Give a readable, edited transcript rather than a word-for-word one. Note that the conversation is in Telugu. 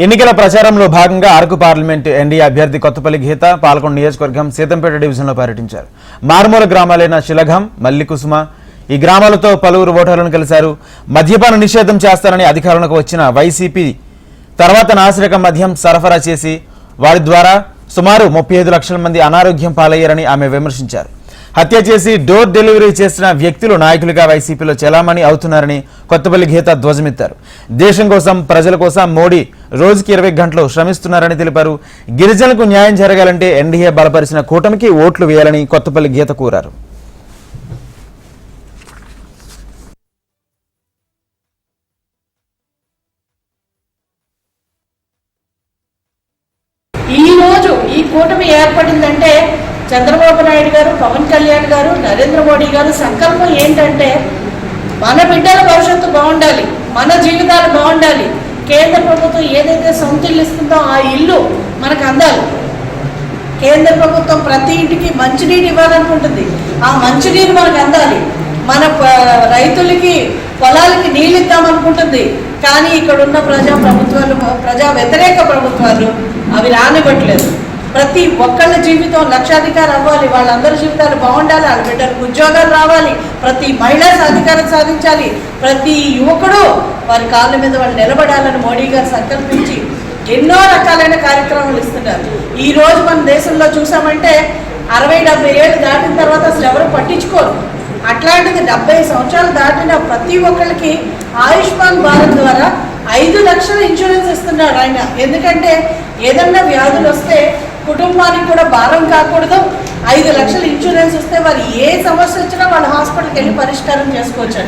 ఎన్నికల ప్రచారంలో భాగంగా అరకు పార్లమెంటు ఎన్డీఏ అభ్యర్థి కొత్తపల్లి గీత పాల్గొండ నియోజకవర్గం సీతంపేట డివిజన్లో పర్యటించారు. మారుమూల గ్రామాలైన శిలఘం, మల్లికుసుమ ఈ గ్రామాలతో పలువురు ఓటర్లను కలిశారు. మద్యపాన నిషేధం చేస్తారని అధికారంలోకి వచ్చిన వైసీపీ తర్వాత నాసిరకం మద్యం సరఫరా చేసి వారి ద్వారా సుమారు 35 లక్షల మంది అనారోగ్యం పాలయ్యారని ఆమె విమర్శించారు. హత్య చేసి డోర్ డెలివరీ చేసిన వ్యక్తులు నాయకులుగా వైసీపీలో చెలామణి అవుతున్నారని కొత్తపల్లి గీత ధ్వజమెత్తారు. దేశం కోసం, ప్రజల కోసం మోడీ రోజుకి 20 గంటలు శ్రమిస్తున్నారని తెలిపారు. గిరిజనులకు న్యాయం జరగాలంటే ఎన్డీఏ బలపరిచిన కూటమికి ఓట్లు వేయాలని కొత్తపల్లి గీత కోరారు. ఈ రోజు ఈ కూటమి ఏర్పడిందంటే చంద్రబాబు నాయుడు గారు, పవన్ కళ్యాణ్ గారు, నరేంద్ర మోడీ గారు సంకల్పం ఏంటంటే మన బిడ్డల భవిష్యత్తు బాగుండాలి, మన జీవితాలు బాగుండాలి. కేంద్ర ప్రభుత్వం ఏదైతే సొంత ఇల్లు ఇస్తుందో ఆ ఇల్లు మనకు అందాలి. కేంద్ర ప్రభుత్వం ప్రతి ఇంటికి మంచినీరు ఇవ్వాలనుకుంటుంది, ఆ మంచినీరు మనకు అందాలి. మన రైతులకి పొలాలకి నీళ్ళు ఇద్దామనుకుంటుంది. కానీ ఇక్కడ ఉన్న ప్రజా వ్యతిరేక ప్రభుత్వాలు అవి రానివ్వట్లేదు. ప్రతి ఒక్కళ్ళ జీవితం లక్షాధికారం అవ్వాలి, వాళ్ళందరి జీవితాలు బాగుండాలి, వాళ్ళ బిడ్డలకు ఉద్యోగాలు రావాలి, ప్రతి మహిళ అధికారం సాధించాలి, ప్రతి యువకుడు వారి కాళ్ళ మీద వాళ్ళు నిలబడాలని మోడీ గారు సంకల్పించి ఎన్నో రకాలైన కార్యక్రమాలు ఇస్తున్నారు. ఈ రోజు మన దేశంలో చూసామంటే 60-70 ఏళ్ళు దాటిన తర్వాత అసలు ఎవరు పట్టించుకోరు. అట్లాంటిది 70 సంవత్సరాలు దాటిన ప్రతి ఒక్కరికి ఆయుష్మాన్ భారత్ ద్వారా 5 లక్షల ఇన్సూరెన్స్ ఇస్తున్నాడు ఆయన. ఎందుకంటే ఏదన్నా వ్యాధులు వస్తే కుటుంబానికి కూడా భారం కాకూడదు. 5 లక్షల ఇన్సూరెన్స్ వస్తే వారు ఏ సమస్య వచ్చినా వాళ్ళ హాస్పిటల్కి వెళ్ళి పరిష్కారం చేసుకోవచ్చు.